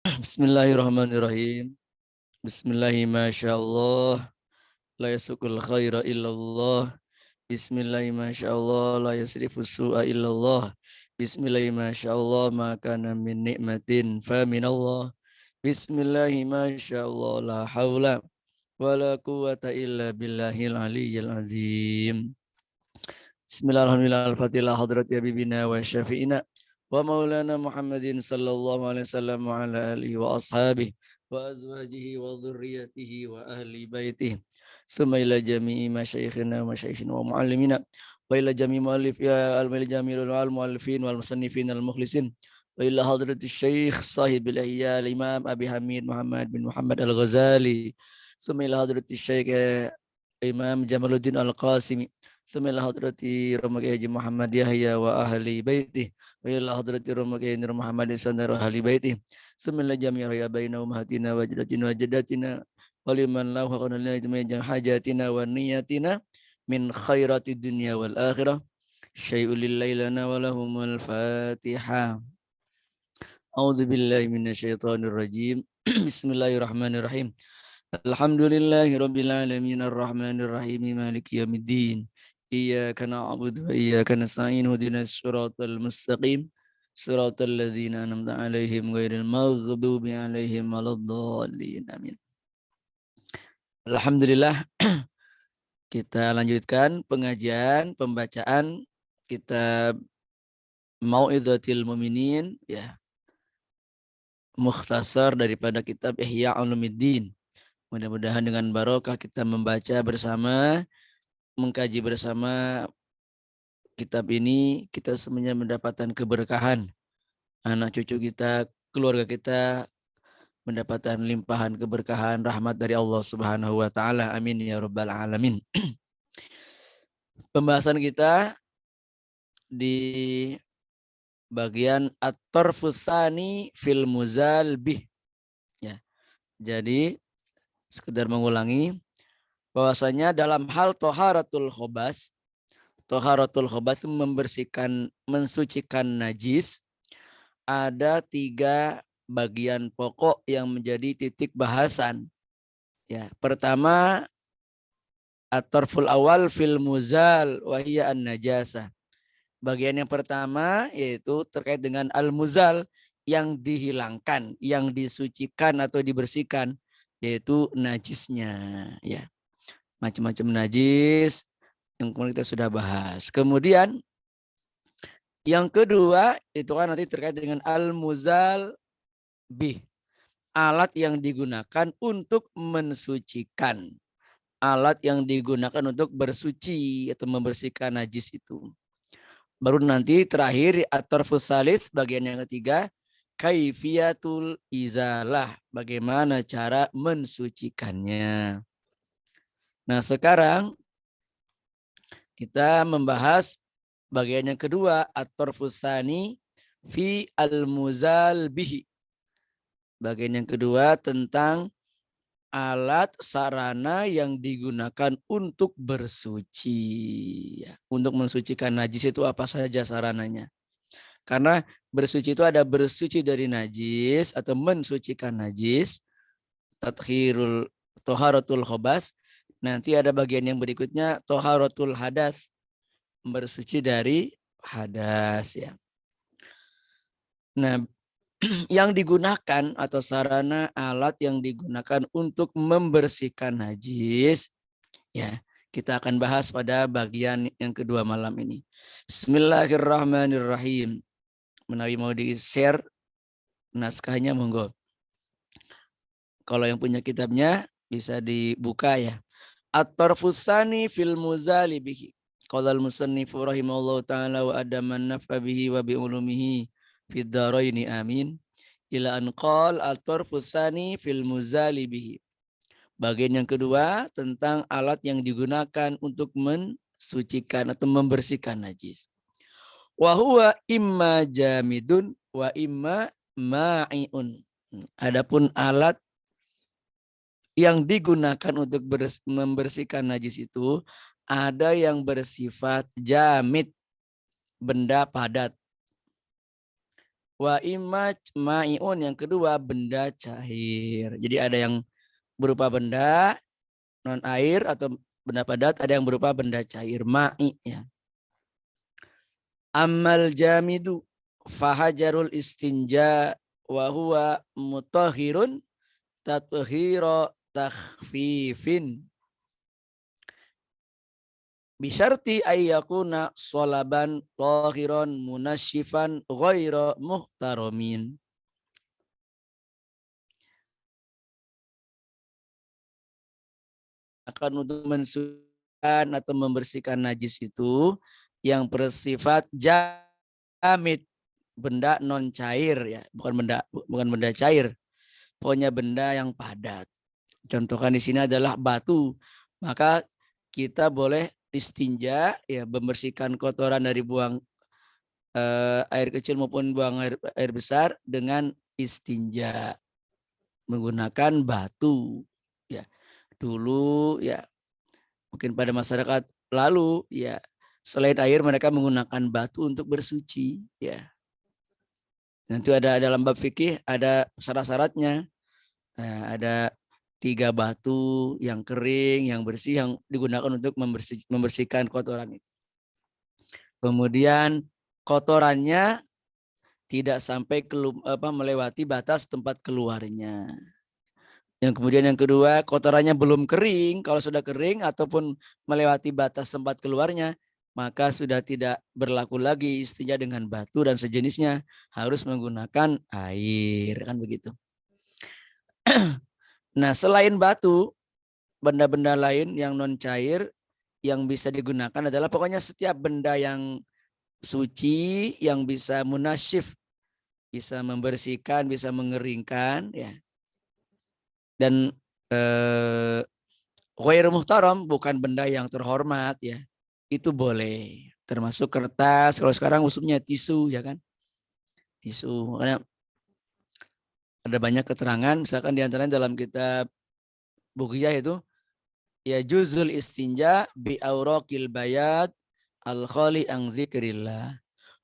Bismillahirrahmanirrahim. Bismillahi masyaallah. La yasukul khaira illallah. Bismillahi masyaallah. La yasrifu su'a illallah. Bismillahi masyaallah. Maka min nikmatin fa minallah. Bismillahi masyaallah. La hawla wa la quwata illa billahil aliyyil azim. Bismillahirrahmanirrahim. Al-Fatihah hadrati habibina wa syafi'ina wa maulana Muhammadin sallallahu alaihi wasallam wa ala alihi wa ashabihi wa azwajihi wa dhurriyyatihi wa ahli baitihi. Summa ila jami'i masyayikhina wa masyayikhina wa muallimina wa ila jami'i muallif ya al-jami'ul muallifin wal musannifin al-mukhlisin wa ila hadrati syekh sahibil ihya al-imam Abi Hamid Muhammad bin Muhammad al-Ghazali. Summa ila hadrati syekh Imam Jamaluddin Al-Qasimi. Summa hadrati Romakai Haji Muhammad Yahya wa ahli baitih. Wa ila hadrati Romakai Nur Muhammad Sandar wa ahli baitih. Summa jami' raya baina ummahatina wa jadatina wa jadatina wa liman lahu qanalina jami'an hajatina wa niyatina min khairati dunya wal akhirah. Syai'ul lillailana wa lahumul Fatihah. A'udzu billahi minasyaitonir rajim. Bismillahirrahmanirrahim. Alhamdulillahi rabbil alamin arrahmanir rahim maliki yaumiddin. Iyyaka na'budu wa iyyaka nasta'in ihdinas siratal mustaqim. Siratal ladzina an'amta 'alaihim ghairil maghdubi 'alaihim waladdallin. Amin. Alhamdulillah, kita lanjutkan pengajian pembacaan kitab Mau'izatil Mu'minin ya. Mukhtasar daripada kitab Ihya Ulumuddin. Mudah-mudahan dengan barokah kita membaca bersama, mengkaji bersama kitab ini, kita semuanya mendapatkan keberkahan. Anak cucu kita, keluarga kita mendapatkan limpahan keberkahan rahmat dari Allah Subhanahu wa taala. Amin ya rabbal alamin. Pembahasan kita di bagian at-tarfus tsani fil muzal bih. Ya. Jadi sekedar mengulangi bahwasanya dalam hal toharatul khobas itu membersihkan, mensucikan najis, ada 3 bagian pokok yang menjadi titik bahasan. Ya, pertama at-tarful awal fil muzal wa hiya an-najasah. Bagian yang pertama yaitu terkait dengan al-muzal, yang dihilangkan, yang disucikan atau dibersihkan, yaitu najisnya, ya. Macam-macam najis yang kita sudah bahas. Kemudian yang kedua itu kan nanti terkait dengan al-muzal bih, alat yang digunakan untuk mensucikan, alat yang digunakan untuk bersuci atau membersihkan najis itu. Baru nanti terakhir at-tarfus salis, bagian yang ketiga, kaifiyatul izalah, bagaimana cara mensucikannya. Nah, sekarang kita membahas bagian yang kedua, at-tarfus tsani fi al-muzal bihi. Bagian yang kedua tentang alat sarana yang digunakan untuk bersuci. Ya, untuk mensucikan najis itu apa saja sarananya? Karena bersuci itu ada bersuci dari najis atau mensucikan najis, tathhirul toharatul khobas. Nanti ada bagian yang berikutnya toharatul hadas, bersuci dari hadas ya. Nah, yang digunakan atau sarana alat yang digunakan untuk membersihkan najis ya, kita akan bahas pada bagian yang kedua malam ini. Bismillahirrahmanirrahim. Menawi mau di-share naskahnya monggo. Kalau yang punya kitabnya bisa dibuka ya. At-tarfus tsani fil muzali bihi. Qala al-musannif rahimahullahu taala wa adaman naf'a bihi wa bi ulumihi fid dharaini amin. Ila an qala at-tarfus tsani fil muzali bihi. Bagian yang kedua tentang alat yang digunakan untuk mensucikan atau membersihkan najis. Wa huwa imma jamidun wa imma ma'iun. Adapun alat yang digunakan untuk membersihkan najis itu ada yang bersifat jamid, benda padat. Wa imaj ma'iun, yang kedua benda cair. Jadi ada yang berupa benda non air atau benda padat, ada yang berupa benda cair, ma'i ya. Ammal jamidu fahajarul istinja wa huwa mutahhirun tathira takhfifin bisyarti ayyakuna solaban tahiran munasyifan ghaira muhtaramin. Akan untuk mensucikan atau membersihkan najis itu yang bersifat jamid, benda non cair ya, bukan benda cair, pokoknya benda yang padat. Contohkan di sini adalah batu. Maka kita boleh istinja ya, membersihkan kotoran dari buang air kecil maupun buang air besar dengan istinja menggunakan batu ya. Dulu ya, mungkin pada masyarakat lalu ya, selain air mereka menggunakan batu untuk bersuci ya. Nanti ada dalam bab fikih ada syarat-syaratnya. Nah, ada 3 batu yang kering, yang bersih, yang digunakan untuk membersihkan kotoran itu. Kemudian kotorannya tidak sampai melewati batas tempat keluarnya. Yang kemudian yang kedua, kotorannya belum kering. Kalau sudah kering ataupun melewati batas tempat keluarnya, maka sudah tidak berlaku lagi istinja dengan batu dan sejenisnya, harus menggunakan air, kan begitu. Nah, selain batu, benda-benda lain yang non cair yang bisa digunakan adalah pokoknya setiap benda yang suci, yang bisa munasyif, bisa membersihkan, bisa mengeringkan ya. Dan ghair muhtaram, bukan benda yang terhormat ya, itu boleh, termasuk kertas. Kalau sekarang usumnya tisu ya kan, tisu. Makanya ada banyak keterangan, misalkan diantaranya dalam kitab Bughiyah itu ya, juzul istinja bi auraqil bayad al khali ang zikrillah,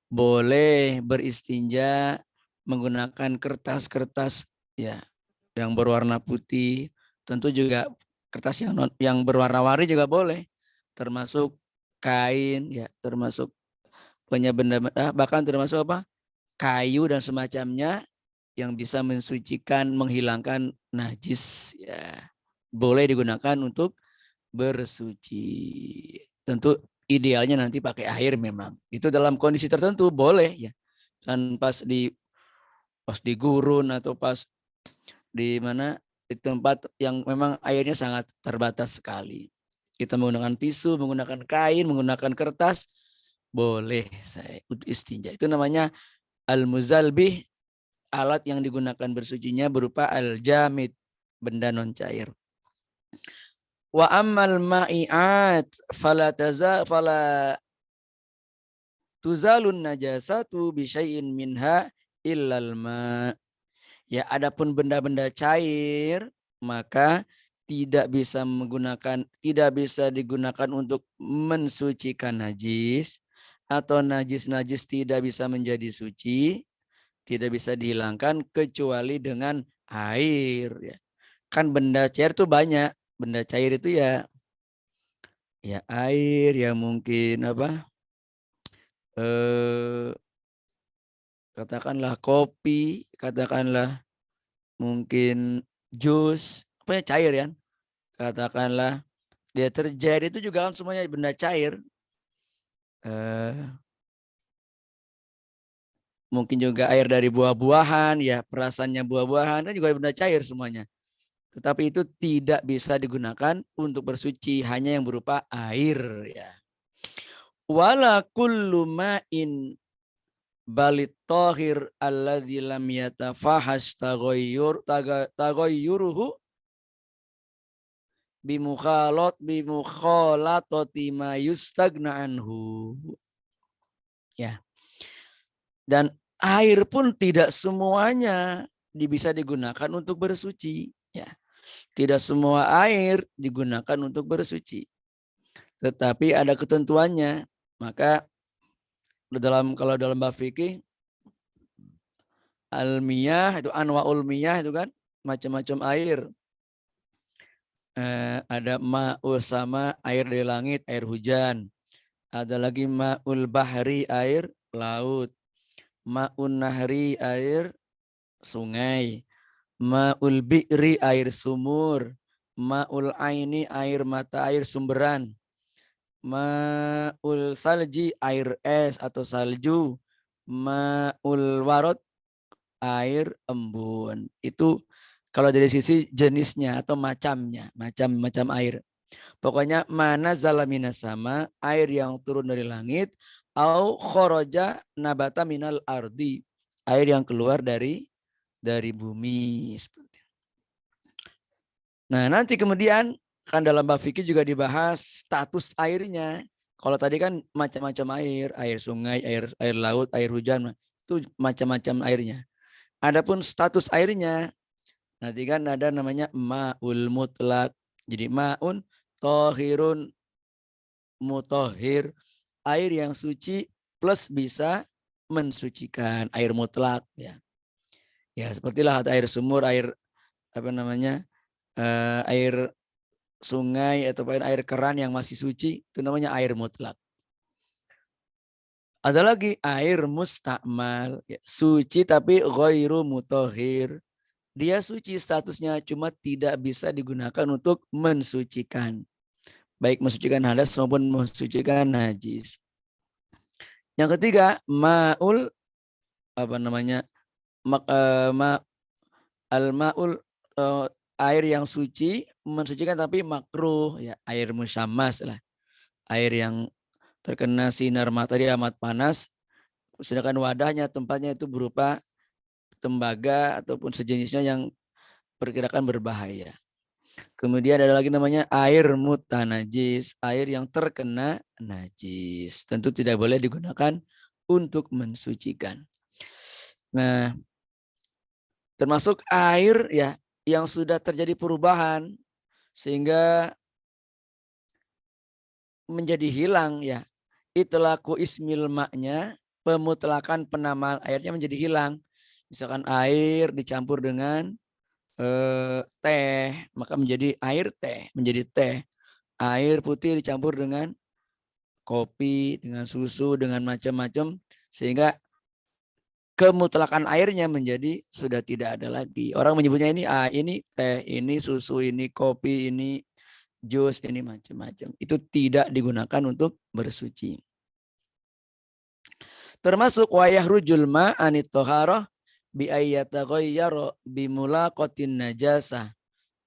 boleh beristinja menggunakan kertas-kertas ya yang berwarna putih, tentu juga kertas yang berwarna-warni juga boleh, termasuk kain ya, termasuk punya benda, bahkan termasuk apa, kayu dan semacamnya yang bisa mensucikan, menghilangkan najis ya, boleh digunakan untuk bersuci. Tentu idealnya nanti pakai air memang. Itu dalam kondisi tertentu boleh ya. Dan pas di gurun atau pas di mana, di tempat yang memang airnya sangat terbatas sekali. Kita menggunakan tisu, menggunakan kain, menggunakan kertas, boleh saya istinja. Itu namanya al-muzalbih, alat yang digunakan bersucinya berupa al-jamid, benda non cair. Wa ammal ma'iat fala tuzalun najasatu bi syai'in minha illal ma. Ya, adapun benda-benda cair maka tidak bisa digunakan untuk mensucikan najis, atau najis-najis tidak bisa menjadi suci, tidak bisa dihilangkan kecuali dengan air ya. Kan benda cair itu banyak. Benda cair itu ya air, ya mungkin apa? Katakanlah kopi, katakanlah mungkin jus, apa ya, cair ya. Katakanlah deterjen, itu juga kan semuanya benda cair. Mungkin juga air dari buah-buahan ya, perasannya buah-buahan kan juga benda cair semuanya. Tetapi itu tidak bisa digunakan untuk bersuci, hanya yang berupa air ya. Wala kullu ma'in balit tahir alladzi lam yatafahash taghayyuruhu bimukhalatati ma yustagna anhu. Ya. Dan air pun tidak semuanya bisa digunakan untuk bersuci ya. Tidak semua air digunakan untuk bersuci. Tetapi ada ketentuannya. Maka kalau dalam bab fikih Al-miyah itu anwaul miyah itu kan macam-macam air. Ada ma'ul sama air dari langit, air hujan. Ada lagi ma'ul bahri air laut. Ma'un nahri air sungai. Ma'ul bi'ri air sumur. Ma'ul aini air mata air sumberan. Ma'ul salji air es atau salju. Ma'ul warot air embun. Itu kalau dari sisi jenisnya atau macamnya, macam-macam air. Pokoknya mana zalamina sama air yang turun dari langit, au khoroja nabata minal ardi, air yang keluar dari bumi. Nah nanti kemudian kan dalam bab fikih juga dibahas status airnya. Kalau tadi kan macam-macam air, air sungai, air laut, air hujan, itu macam-macam airnya. Adapun status airnya, nanti kan ada namanya ma'ul mutlak. Jadi ma'un tohirun mutohir, air yang suci plus bisa mensucikan, air mutlak ya. Ya sepertilah air sumur, air apa namanya, air sungai atau air keran yang masih suci, itu namanya air mutlak. Ada lagi air mustakmal, ya, suci tapi ghairu mutohir. Dia suci statusnya, cuma tidak bisa digunakan untuk mensucikan. Baik mensucikan hadas maupun mensucikan najis. Yang ketiga, ma'ul apa namanya? Al-ma'ul air yang suci mensucikan tapi makruh ya, air musyammas lah. Air yang terkena sinar matahari amat panas, sedangkan wadahnya tempatnya itu berupa tembaga ataupun sejenisnya yang perkirakan berbahaya. Kemudian ada lagi namanya air mutanajis, air yang terkena najis. Tentu tidak boleh digunakan untuk mensucikan. Nah, termasuk air ya yang sudah terjadi perubahan sehingga menjadi hilang ya. Itlaku ismil maknya, pemutlakan penamaan airnya menjadi hilang. Misalkan air dicampur dengan teh, maka menjadi air teh, menjadi teh. Air putih dicampur dengan kopi, dengan susu, dengan macam-macam, sehingga kemutlakan airnya menjadi sudah tidak ada lagi. Orang menyebutnya ini teh, ini susu, ini kopi, ini jus, ini macam-macam. Itu tidak digunakan untuk bersuci. Termasuk wayah rujul ma'anit toharoh bi ayyataghayyara bi mulaqatin najasah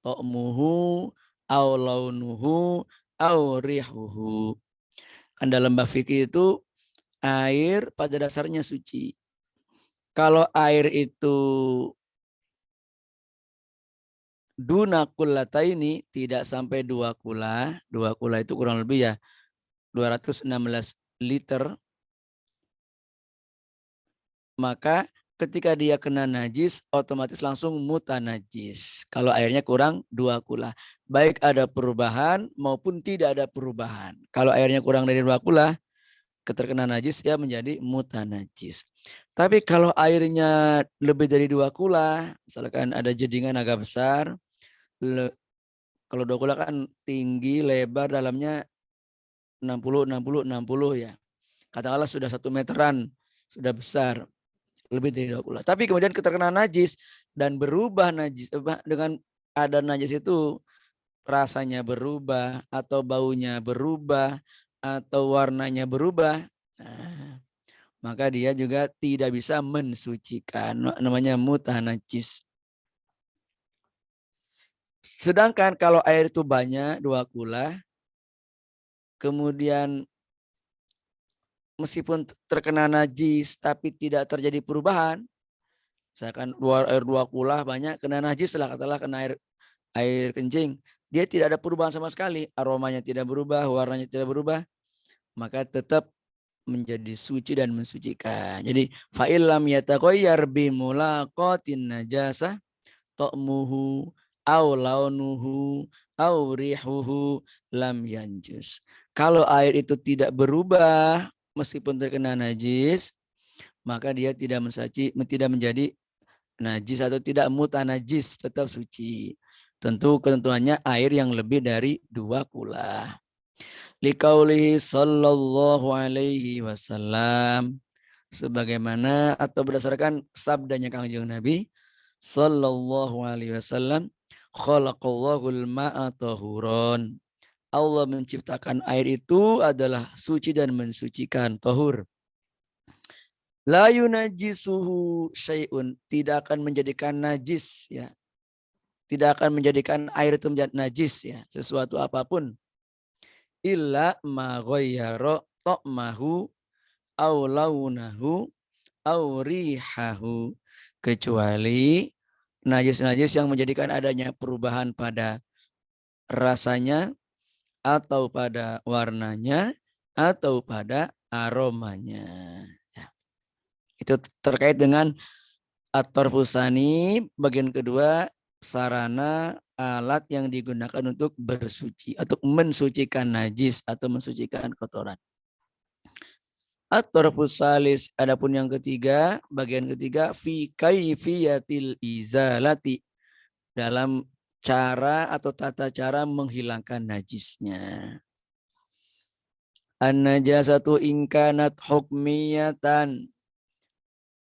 ta'muhu aw launuhu aw rihuhu. Kan dalam bab fikih itu air pada dasarnya suci. Kalau air itu duna kullataini, tidak sampai 2 kula. 2 kula itu kurang lebih ya 216 liter. Maka ketika dia kena najis, otomatis langsung mutanajis. Kalau airnya kurang 2 kula. Baik ada perubahan maupun tidak ada perubahan. Kalau airnya kurang dari 2 kula, keterkena najis ya menjadi mutanajis. Tapi kalau airnya lebih dari 2 kula, misalkan ada jedingan agak besar, kalau 2 kula kan tinggi, lebar, dalamnya 60 ya. Katakanlah sudah 1 meteran, sudah besar, lebih dari 2 kula. Tapi kemudian keterkena najis dan berubah najis, dengan ada najis itu rasanya berubah atau baunya berubah atau warnanya berubah, nah, maka dia juga tidak bisa mensucikan, namanya mutanajis. Sedangkan kalau air itu banyak 2 kula, kemudian meskipun terkena najis tapi tidak terjadi perubahan, misalkan air 2 kula banyak kena najis lah, katakanlah kena air kencing, dia tidak ada perubahan sama sekali, aromanya tidak berubah, warnanya tidak berubah, maka tetap menjadi suci dan mensucikan. Jadi fa'ilam yataghayyar bi mulaqatin najasah ta'muhu aw launuhu aw rihuhu lam yanjus. Kalau air itu tidak berubah meskipun terkena najis, maka dia tidak menjadi najis atau tidak, mutanajis, tetap suci. Tentu ketentuannya air yang lebih dari 2 kula. Liqaulihi sallallahu alaihi wasallam, sebagaimana atau berdasarkan sabdanya Kangjeng Nabi sallallahu alaihi wasallam, khalaqallahul ma'a tahuron. Allah menciptakan air itu adalah suci dan mensucikan, tahur. La yunajjisuhu syai'un, tidak akan menjadikan najis ya. Tidak akan menjadikan air itu menjadi najis ya, sesuatu apapun. Illa ma ghayyara ta'mahu aw launahu aw rihahu, kecuali najis-najis yang menjadikan adanya perubahan pada rasanya atau pada warnanya atau pada aromanya. Ya. Itu terkait dengan at-tarfusani, bagian kedua, sarana alat yang digunakan untuk bersuci, untuk mensucikan najis atau mensucikan kotoran. At-tarfusalis, adapun yang ketiga, bagian ketiga, fi kaifiyatil izalati, dalam cara atau tata cara menghilangkan najisnya. An-najasatu ingkanat hukmiyatan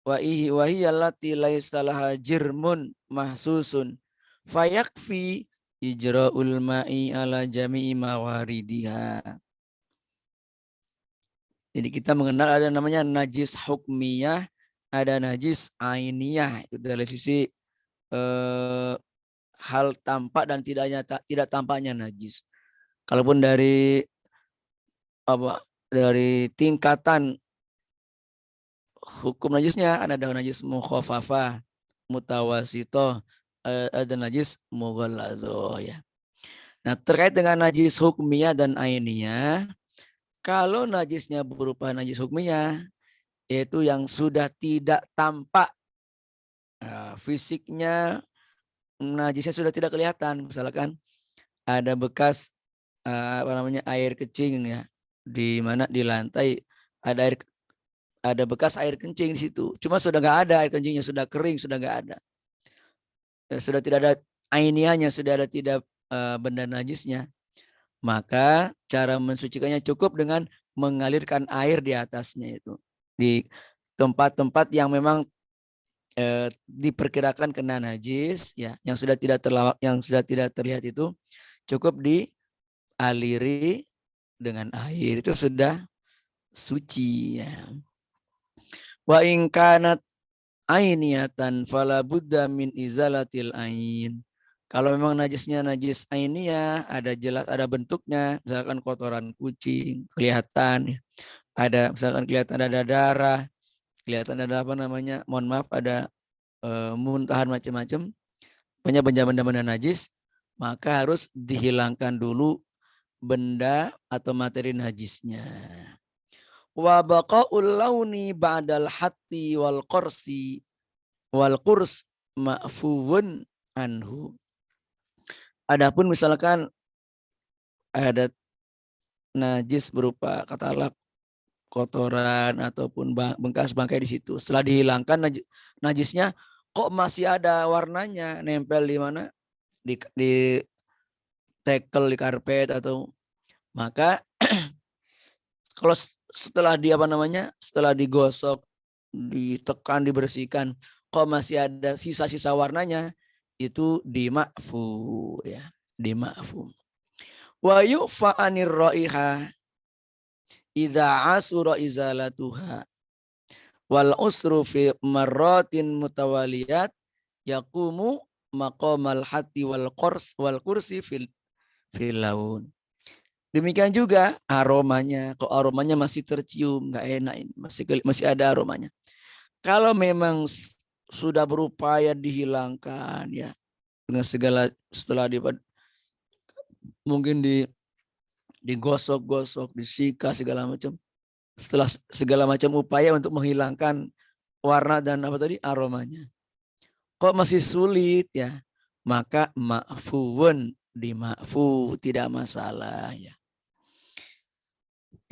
wa hiya allati laisa laha jirmun mahsusun fayakfi ijra'ul ma'i ala jami'i mawaridiha. Jadi kita mengenal ada namanya najis hukmiyah, ada najis ainiyah. Itu dari sisi hal tampak dan tidak tampaknya najis. Kalaupun dari tingkatan hukum najisnya, ada najis mukhafafah, mutawasitoh, ada najis mughalladhoh ya. Nah, terkait dengan najis hukmiyah dan ainiyah, kalau najisnya berupa najis hukmiyah, yaitu yang sudah tidak tampak, fisiknya najisnya sudah tidak kelihatan, misalkan ada bekas air kencing ya, di mana di lantai ada bekas air kencing di situ. Cuma sudah nggak ada air kencingnya, sudah kering, sudah nggak ada. Sudah tidak ada ainiyahnya, sudah ada tidak benda najisnya. Maka cara mensucikannya cukup dengan mengalirkan air di atasnya itu. Di tempat-tempat yang memang diperkirakan kena najis ya, yang sudah tidak terlihat itu cukup dialiri dengan air, itu sudah suci ya. Wa in kanat ainiyatan fala budda min izalatil ain. Kalau memang najisnya najis ainiyah, ada jelas ada bentuknya, misalkan kotoran kucing kelihatan, ada misalkan kelihatan ada darah, kelihatan ada apa namanya, mohon maaf, ada muntahan macam-macam, banyak benda-benda najis, maka harus dihilangkan dulu benda atau materi najisnya. Wa baqaul launi ba'dal hatti wal qursi wal qurs ma'fuun anhu. Adapun misalkan ada najis berupa katakanlah kotoran ataupun bekas bangkai di situ, setelah dihilangkan najisnya kok masih ada warnanya nempel di mana, di tekel, di karpet, atau maka kalau setelah setelah digosok, ditekan, dibersihkan, kok masih ada sisa-sisa warnanya, itu dima'fu ya, dima'fu. Wa yu'fa 'anir ra'iha idza asura izalatuha wal usru fi marratin mutawaliyat yaqumu maqamal hati wal kursi fil laun. Demikian juga aromanya, kok aromanya masih tercium, nggak enak ini, masih ada aromanya. Kalau memang sudah berupaya dihilangkan ya dengan segala, setelah mungkin digosok-gosok, disikat segala macam, setelah segala macam upaya untuk menghilangkan warna dan apa tadi aromanya, kok masih sulit ya, maka ma'fuun, dima'fu, tidak masalah ya.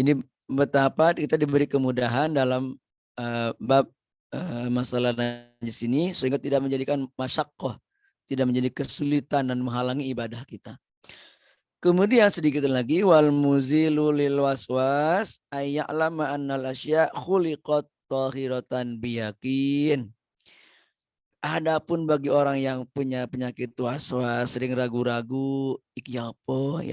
Ini betapa kita diberi kemudahan dalam bab masalah najis ini sehingga tidak menjadikan masyaqqah, tidak menjadi kesulitan dan menghalangi ibadah kita. Kemudian sedikit lagi wal muzilu lil waswas ayya'lama annal asya khuliqat tahiratan biyakin. Adapun bagi orang yang punya penyakit waswas, sering ragu-ragu, iki ya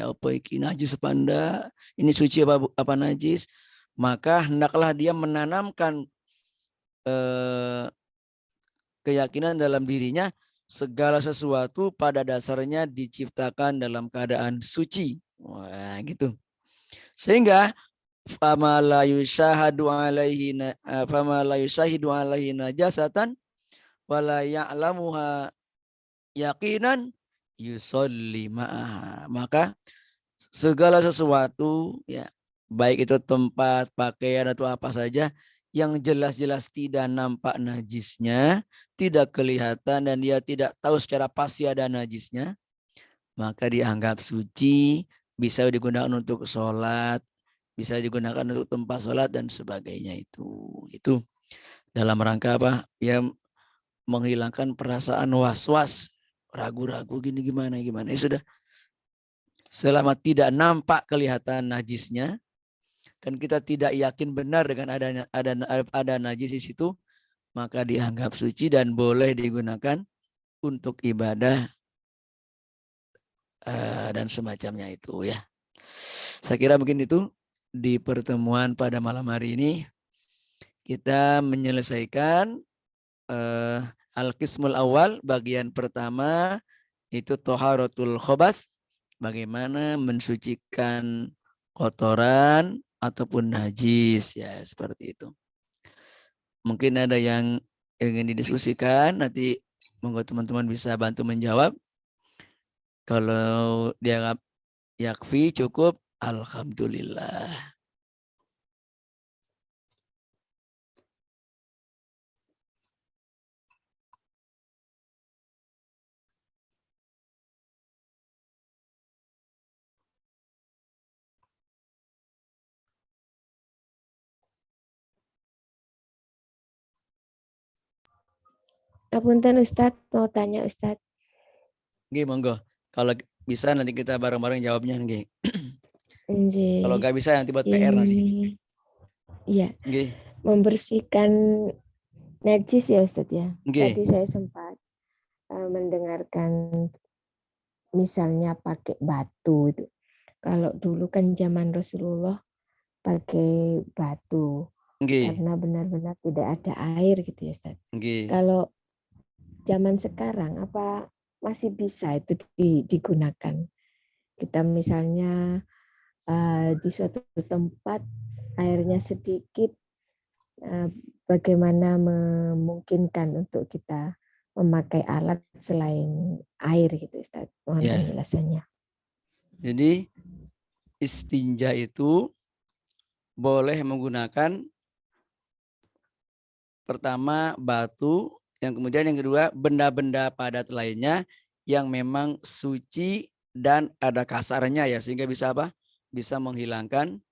apa iki najis apa enggak, ini suci apa najis, maka hendaklah dia menanamkan keyakinan dalam dirinya segala sesuatu pada dasarnya diciptakan dalam keadaan suci. Wah, gitu. Sehingga fama la yusyahadu alaihi najasatan wala ya'lamuha yaqinan yusolli ma'aha. Maka segala sesuatu ya, baik itu tempat, pakaian atau apa saja yang jelas-jelas tidak nampak najisnya, tidak kelihatan dan dia tidak tahu secara pasti ada najisnya, maka dianggap suci, bisa digunakan untuk sholat, bisa digunakan untuk tempat sholat dan sebagainya itu. Itu dalam rangka apa? Ya menghilangkan perasaan was-was, ragu-ragu gini gimana. Ya sudah, selama tidak nampak kelihatan najisnya, dan kita tidak yakin benar dengan ada najis di situ, maka dianggap suci dan boleh digunakan untuk ibadah dan semacamnya itu ya. Saya kira mungkin itu di pertemuan pada malam hari ini kita menyelesaikan al-qismul awal, bagian pertama itu toharatul khobas, bagaimana mensucikan kotoran ataupun najis ya, seperti itu. Mungkin ada yang ingin didiskusikan, nanti monggo teman-teman bisa bantu menjawab. Kalau dianggap yakfi cukup, alhamdulillah. Apunten Ustadz, mau tanya Ustadz. Nggih, monggo. Kalau bisa nanti kita bareng-bareng jawabnya nggih. Kalau nggak bisa nanti buat PR nanti. Iya. Nggih. Membersihkan najis ya Ustadz ya. Nggih. Tadi saya sempat mendengarkan misalnya pakai batu itu. Kalau dulu kan zaman Rasulullah pakai batu. Nggih. Karena benar-benar tidak ada air gitu ya Ustadz. Nggih. Kalau zaman sekarang apa masih bisa itu digunakan? Kita misalnya di suatu tempat airnya sedikit, bagaimana memungkinkan untuk kita memakai alat selain air gitu Ustaz? Mohon penjelasannya. Jadi istinja itu boleh menggunakan pertama batu, yang kemudian yang kedua benda-benda padat lainnya yang memang suci dan ada kasarnya ya, sehingga bisa apa? Bisa menghilangkan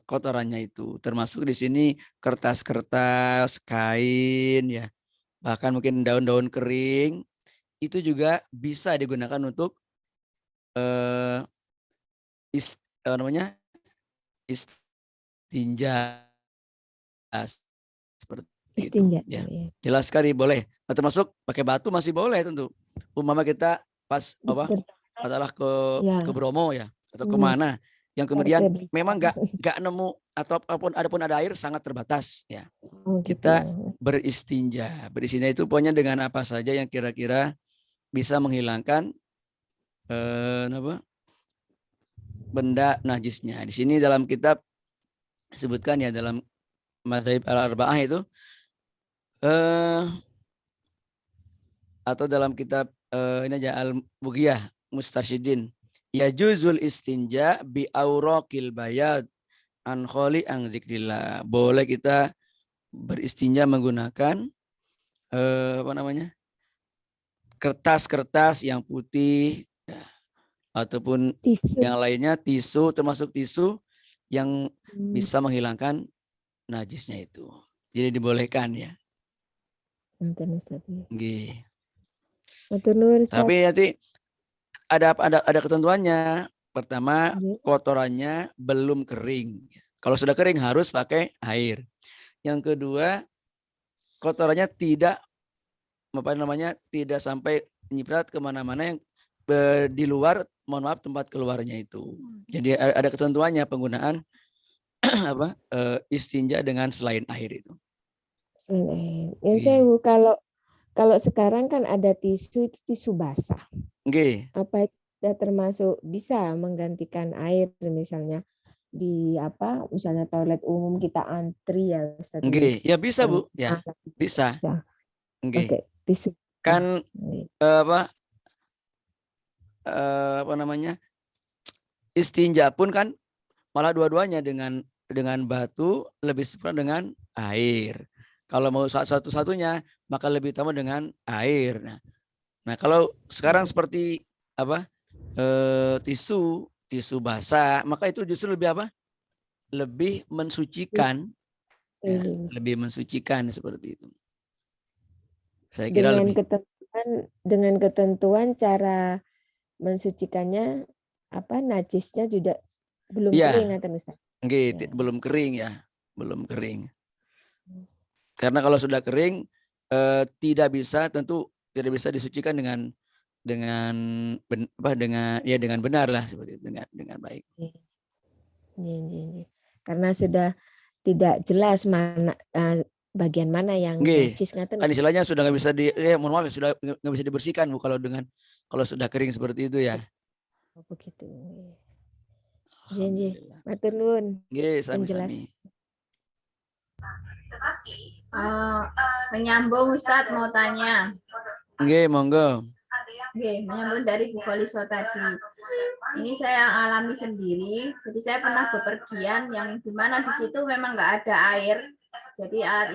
kotorannya itu. Termasuk di sini kertas-kertas, kain ya, bahkan mungkin daun-daun kering itu juga bisa digunakan untuk istinja seperti Istinja, itu ya. ya. Jelas sekali boleh. Termasuk pakai batu masih boleh tentu. Umpama kita pas katalah ke Bromo ya atau kemana yang kemudian memang nggak nemu ataupun ada air sangat terbatas ya. Kita beristinja itu pokoknya dengan apa saja yang kira-kira bisa menghilangkan benda najisnya. Di sini dalam kitab disebutkan ya, dalam mazhab al-arba'ah itu atau dalam kitab ini aja al-Bughiyah Mustarsyidin, ya juzul istinja bi auraqil bayad an kholi an zikrillah. Boleh kita beristinja menggunakan kertas-kertas yang putih ya, ataupun tisu. Yang lainnya tisu, termasuk tisu yang bisa menghilangkan najisnya itu. Jadi dibolehkan ya. Enten Ustaz. Nggih. Matur nuwun Ustaz. Tapi nanti ada ketentuannya. Pertama, Nggih. kotorannya belum kering. Kalau sudah kering harus pakai air. Yang kedua, kotorannya tidak tidak sampai nyiprat kemana-mana yang di luar, mohon maaf, tempat keluarnya itu. Jadi ada ketentuannya penggunaan istinja dengan selain air itu. Selain air. Yang saya kalau sekarang kan ada tisu itu tisu basah. Nggih. Apa itu sudah termasuk bisa menggantikan air misalnya di misalnya toilet umum kita antri ya Ustaz. Nggih, ya bisa Bu, ya. Bisa. Nggih. Oke, tisu. Kan istinja pun kan malah dua-duanya dengan batu lebih sempurna dengan air. Kalau mau satu-satunya maka lebih utama dengan air. Nah kalau sekarang seperti tisu basah, maka itu justru lebih mensucikan. Ya, lebih mensucikan seperti itu. Saya kira dengan ketentuan cara mensucikannya najisnya juga belum kering atau Ustaz? Belum kering ya, belum kering. Karena kalau sudah kering tidak bisa disucikan dengan benar lah, seperti itu, dengan baik. Karena sudah tidak jelas mana bagian mana yang najis kan istilahnya sudah nggak bisa mohon maaf, sudah nggak bisa dibersihkan Bu kalau sudah kering seperti itu ya. Begitu. Matur nuwun. Sami-sami. Menyambung Ustadz mau tanya. Monggo. Menyambung dari Bu Kholiso tadi. Ini saya alami sendiri. Jadi saya pernah bepergian yang dimana di situ memang nggak ada air. Jadi air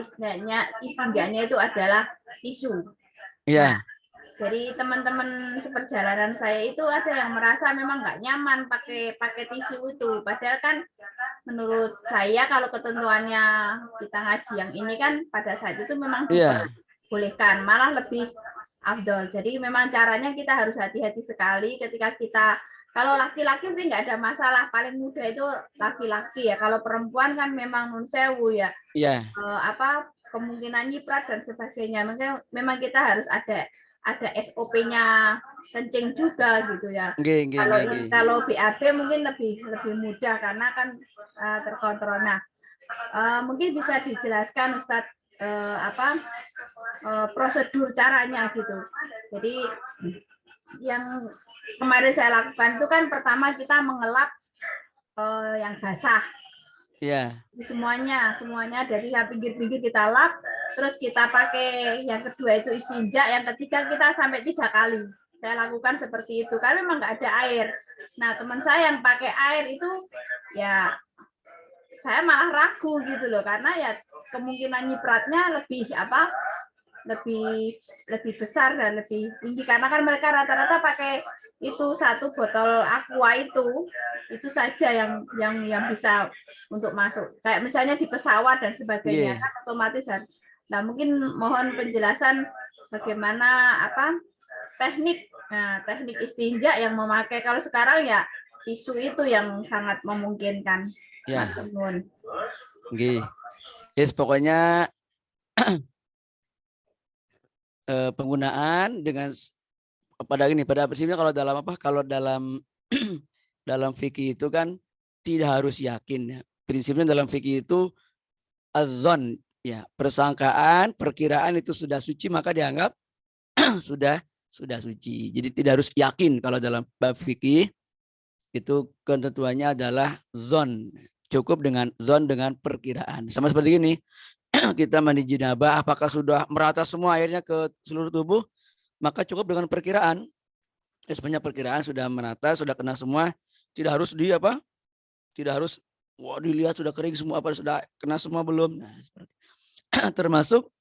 istinjanya itu adalah tisu. Iya. Nah, dari teman-teman seperjalanan saya itu ada yang merasa memang nggak nyaman pakai tisu itu. Padahal kan menurut saya kalau ketentuannya kita ngasih yang ini kan pada saat itu memang dibolehkan, malah lebih afdol. Jadi memang caranya kita harus hati-hati sekali ketika kita, kalau laki-laki sih nggak ada masalah, paling mudah itu laki-laki ya. Kalau perempuan kan memang nun sewu ya. Kemungkinan nyiprat dan sebagainya. Makanya memang kita harus ada SOP-nya kencing juga gitu ya. Kalau BAB mungkin lebih mudah karena kan terkontrol. Nah, mungkin bisa dijelaskan Ustadz prosedur caranya gitu. Jadi yang kemarin saya lakukan itu kan pertama kita mengelap yang basah. Iya. Semuanya dari pinggir-pinggir kita lap, terus kita pakai yang kedua itu istinja, yang ketiga kita sampai 3 kali. Saya lakukan seperti itu karena memang nggak ada air. Nah teman saya yang pakai air itu ya saya malah ragu gitu loh, karena ya kemungkinan nyipratnya lebih besar dan lebih tinggi karena kan mereka rata-rata pakai itu 1 botol aqua itu saja yang bisa untuk masuk, kayak misalnya di pesawat dan sebagainya kan otomatis. Nah mungkin mohon penjelasan bagaimana teknik istinja yang memakai, kalau sekarang ya tisu itu yang sangat memungkinkan. Ya. Pokoknya penggunaan dengan pada prinsipnya kalau dalam fikih itu kan tidak harus yakin ya. Prinsipnya dalam fikih itu azon ya, persangkaan, perkiraan itu sudah suci maka dianggap sudah suci. Jadi tidak harus yakin kalau dalam bab fikih itu ketentuannya adalah zon. Cukup dengan zon dengan perkiraan. Sama seperti ini. Kita mandi janabah, apakah sudah merata semua airnya ke seluruh tubuh, maka cukup dengan perkiraan. Sebenarnya perkiraan sudah merata, sudah kena semua, tidak harus dilihat sudah kering semua apa, sudah kena semua belum. Nah, seperti termasuk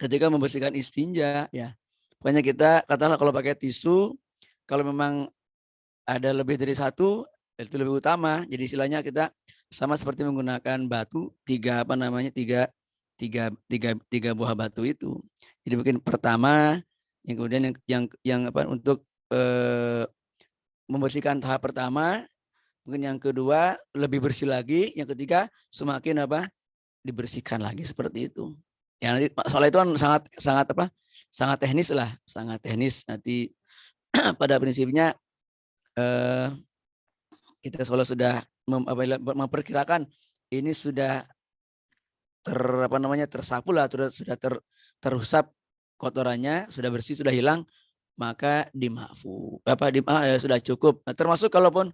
ketika membersihkan istinja ya. Pokoknya kita katakanlah kalau pakai tisu, kalau memang ada lebih dari 1 itu lebih utama. Jadi istilahnya kita sama seperti menggunakan batu 3 tiga buah batu itu. Jadi mungkin pertama, yang kemudian yang apa untuk membersihkan tahap pertama, mungkin yang kedua lebih bersih lagi, yang ketiga semakin apa dibersihkan lagi seperti itu. Ya nanti soal itu kan sangat teknis lah, sangat teknis nanti pada prinsipnya kita kalau sudah memperkirakan ini sudah tersapu lah, sudah terusap kotorannya, sudah bersih, sudah hilang, maka dimafu sudah cukup. Nah, termasuk kalaupun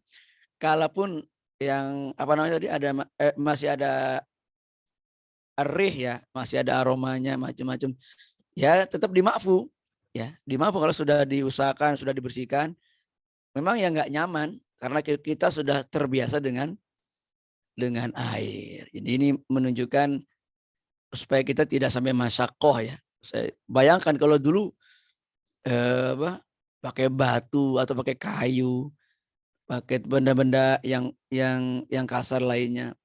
yang tadi masih ada rih ya, masih ada aromanya macam-macam, ya tetap dimafu ya, dimafu kalau sudah diusahakan, sudah dibersihkan. Memang ya nggak nyaman karena kita sudah terbiasa dengan air. Jadi ini menunjukkan supaya kita tidak sampai masyakoh ya. Saya bayangkan kalau dulu pakai batu atau pakai kayu, pakai benda-benda yang kasar lainnya,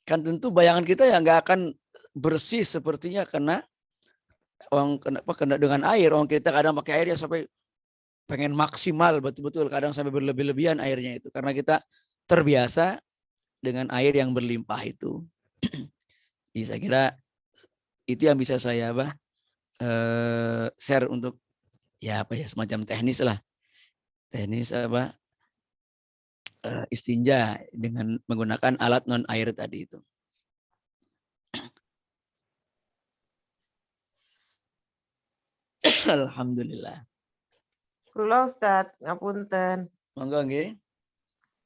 kan tentu bayangan kita ya nggak akan bersih sepertinya kena dengan air. Orang kita kadang pakai air ya sampai pengen maksimal betul-betul, kadang sampai berlebih-lebihan airnya itu karena kita terbiasa dengan air yang berlimpah itu. Jadi saya kira itu yang bisa saya share untuk semacam teknis lah, istinja dengan menggunakan alat non air tadi itu. Alhamdulillah. Kula Ustaz, ngapunten. Monggo nggih.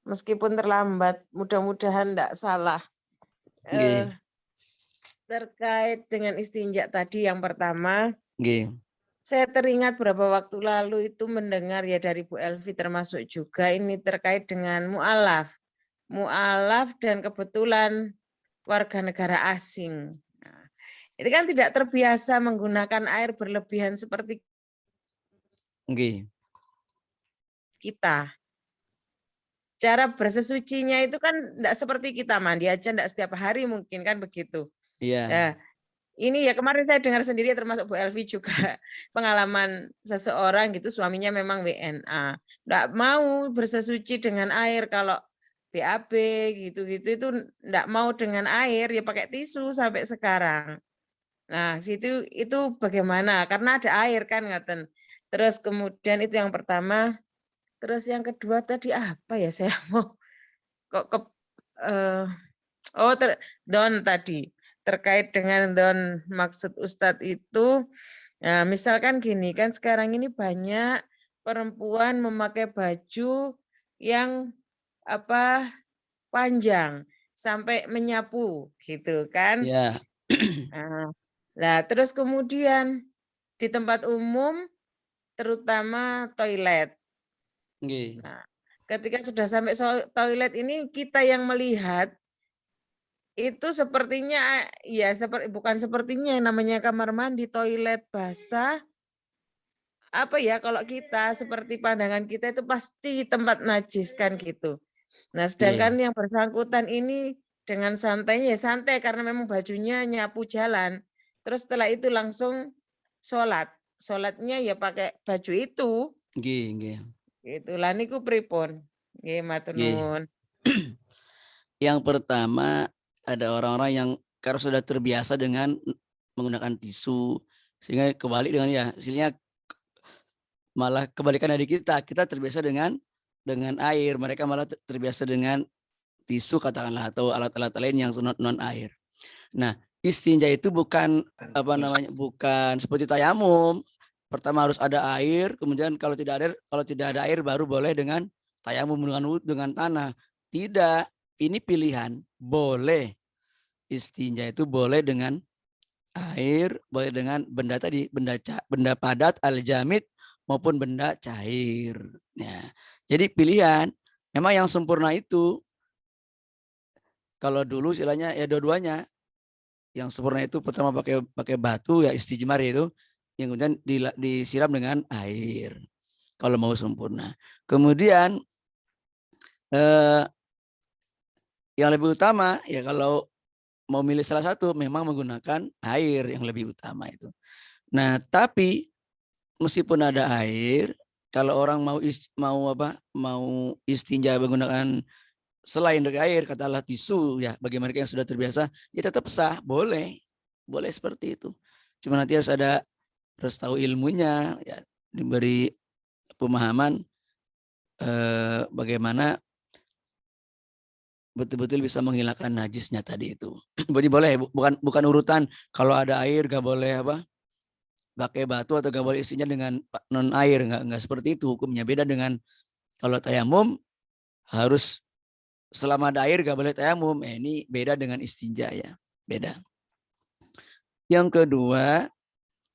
Meskipun terlambat, mudah-mudahan tidak salah. Terkait dengan istinja tadi yang pertama, saya teringat beberapa waktu lalu itu mendengar ya dari Bu Elvi termasuk juga ini terkait dengan mu'alaf dan kebetulan warga negara asing. Nah, itu kan tidak terbiasa menggunakan air berlebihan seperti kita. Cara bersesucinya itu kan tidak seperti kita mandi aja, tidak setiap hari mungkin kan begitu. Iya. Nah, ini ya kemarin saya dengar sendiri termasuk Bu Elvi juga pengalaman seseorang gitu suaminya memang WNA. Enggak mau bersesuci dengan air kalau BAB gitu-gitu itu enggak mau dengan air ya pakai tisu sampai sekarang. Nah, itu bagaimana? Karena ada air kan ngaten. Terus kemudian itu yang pertama. Terus yang kedua tadi apa ya saya mau don tadi terkait dengan don maksud Ustadz itu, nah, misalkan gini kan sekarang ini banyak perempuan memakai baju yang panjang sampai menyapu gitu kan. Ya. Nah, terus kemudian di tempat umum terutama toilet. Nah, ketika sudah sampai toilet ini kita yang melihat itu sepertinya ya bukan sepertinya namanya kamar mandi toilet basah kalau kita seperti pandangan kita itu pasti tempat najis kan gitu. Nah, sedangkan yang bersangkutan ini dengan santainya ya santai karena memang bajunya nyapu jalan. Terus setelah itu langsung sholatnya ya pakai baju itu. Itulah niku pripun. Nggih matur nuwun. Yang pertama ada orang-orang yang karena sudah terbiasa dengan menggunakan tisu sehingga kebalik dengan hasilnya malah kebalikan dari kita terbiasa dengan air, mereka malah terbiasa dengan tisu katakanlah atau alat-alat lain yang non air. Nah, istinja itu bukan bukan seperti tayamum. Pertama harus ada air, kemudian kalau tidak ada air baru boleh dengan tayamum dengan tanah. Tidak, ini pilihan. Boleh istinja itu boleh dengan air, boleh dengan benda tadi, benda padat al-jamid maupun benda cair. Ya. Jadi pilihan. Memang yang sempurna itu kalau dulu istilahnya ya dua-duanya. Yang sempurna itu pertama pakai batu ya istijmar itu, yang kemudian disiram dengan air kalau mau sempurna. Kemudian yang lebih utama ya kalau mau milih salah satu memang menggunakan air yang lebih utama itu. Nah, tapi meskipun ada air, kalau orang mau istinja menggunakan selain dari air, katakanlah tisu ya, bagi mereka yang sudah terbiasa, ya tetap sah, boleh seperti itu. Cuma nanti harus tahu ilmunya, ya diberi pemahaman bagaimana betul-betul bisa menghilangkan najisnya tadi itu. Jadi boleh, bukan urutan kalau ada air gak boleh pakai batu atau gak boleh isinya dengan non air, nggak seperti itu hukumnya. Beda dengan kalau tayamum harus selama ada air gak boleh tayamum. Ini beda dengan istinja ya, beda. Yang kedua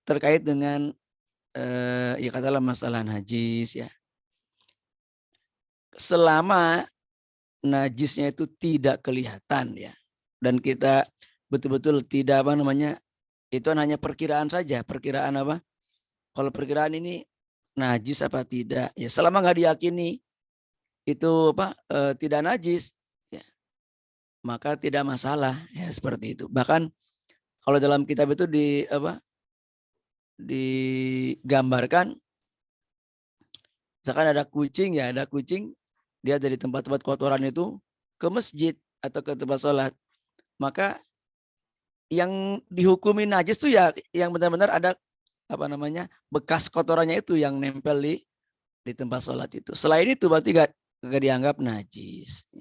terkait dengan ya katakanlah masalah najis ya. Selama najisnya itu tidak kelihatan ya, dan kita betul-betul tidak itu hanya perkiraan saja. Perkiraan apa? Kalau perkiraan ini najis apa tidak ya, selama nggak diyakini itu tidak najis ya, maka tidak masalah ya, seperti itu. Bahkan kalau dalam kitab itu digambarkan, misalkan ada kucing dia dari tempat-tempat kotoran itu ke masjid atau ke tempat sholat, maka yang dihukumi najis tuh ya yang benar-benar ada bekas kotorannya itu yang nempel di tempat sholat itu. Selain itu berarti gak dianggap najis.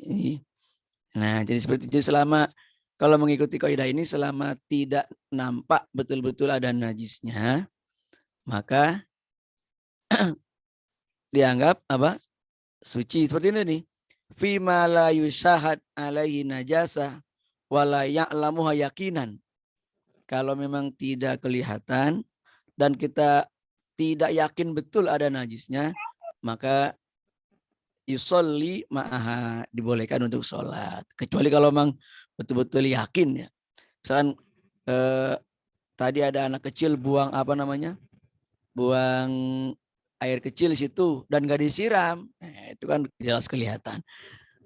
Nah, jadi seperti itu. Selama kalau mengikuti kaidah ini, selama tidak nampak betul-betul ada najisnya, maka dianggap suci. Seperti ini nih. Fima la yushahad alaihi najasa wala ya'lamuha yakinan. Kalau memang tidak kelihatan dan kita tidak yakin betul ada najisnya, maka yusolli ma'aha, dibolehkan untuk sholat. Kecuali kalau memang betul-betul yakin ya. Misalkan tadi ada anak kecil buang buang air kecil di situ dan gak disiram, nah, itu kan jelas kelihatan.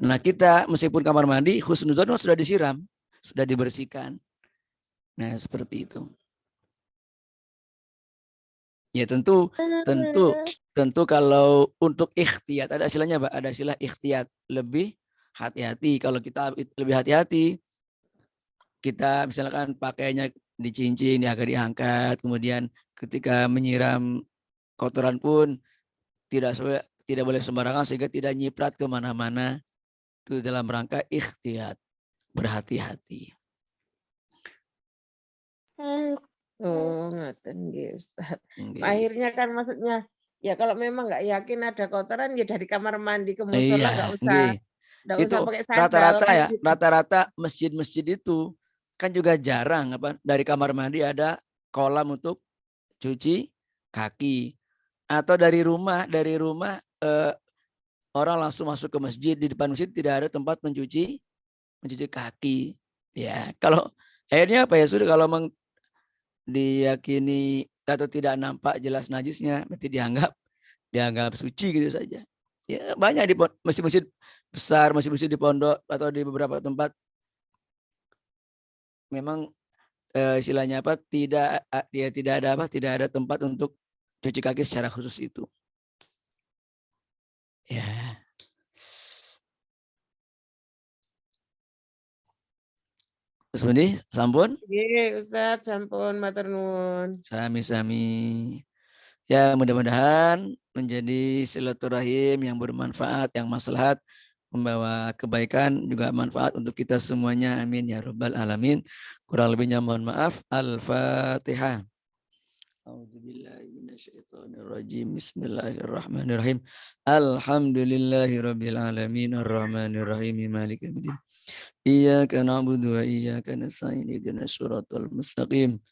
Nah, kita meskipun kamar mandi husnudzon sudah disiram, sudah dibersihkan. Nah, seperti itu. Ya tentu kalau untuk ikhtiyat ada istilahnya, Pak, ada istilah ikhtiyat, lebih hati-hati. Kalau kita lebih hati-hati, kita misalkan pakainya dicincin, ya agak diangkat, kemudian ketika menyiram kotoran pun tidak boleh sembarangan sehingga tidak nyiprat kemana-mana. Itu dalam rangka ikhtiyat, berhati-hati. Oh, ngoten nggih, Ustaz. Akhirnya kan maksudnya ya kalau memang nggak yakin ada kotoran ya dari kamar mandi ke musola nggak usah pakai sandal. Rata-rata kan ya, gitu. rata-rata masjid-masjid itu kan juga jarang dari kamar mandi ada kolam untuk cuci kaki, atau dari rumah orang langsung masuk ke masjid, di depan masjid tidak ada tempat mencuci kaki. Ya, kalau akhirnya apa ya sudah, kalau memang diyakini atau tidak nampak jelas najisnya, berarti dianggap suci gitu saja. Ya, banyak di masjid-masjid besar, masjid-masjid di pondok atau di beberapa tempat memang istilahnya tidak ada tempat untuk cuci kaki secara khusus itu. Ya. Sebenarnya sampun? Nggih, Ustaz, sampun matur nuwun. Sami-sami. Ya, mudah-mudahan menjadi silaturahim yang bermanfaat, yang maslahat, membawa kebaikan, juga manfaat untuk kita semuanya. Amin ya rabbal alamin. Kurang lebihnya mohon maaf. Al-Fatihah. A'udzubillahiminasyaitonirrajim. Bismillahirrahmanirrahim. Alhamdulillahirabbil alamin arrahmanirrahim maliki yaumiddin. Iyyaka na'budu wa iyyaka nasta'in ihdinas siratal mustaqim.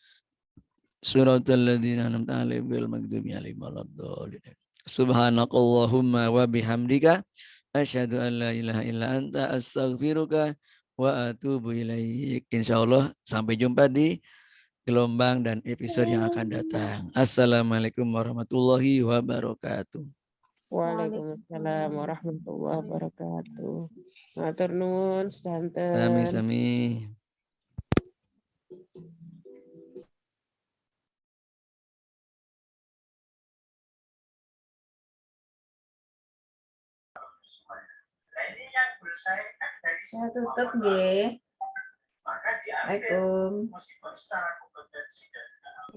Siratal ladzina an'amta 'alaihim ghairil maghdubi 'alaihim waladdallin. Subhanakallahumma wa bihamdika asyhadu an la ilaha illa anta astaghfiruka wa atubu ilaik. Insyaallah sampai jumpa di gelombang dan episode yang akan datang. Assalamualaikum warahmatullahi wabarakatuh. Waalaikumsalam warahmatullahi wabarakatuh. Matur nuwun sedanten. Sami-sami. Saya tutup nggih. Assalamualaikum.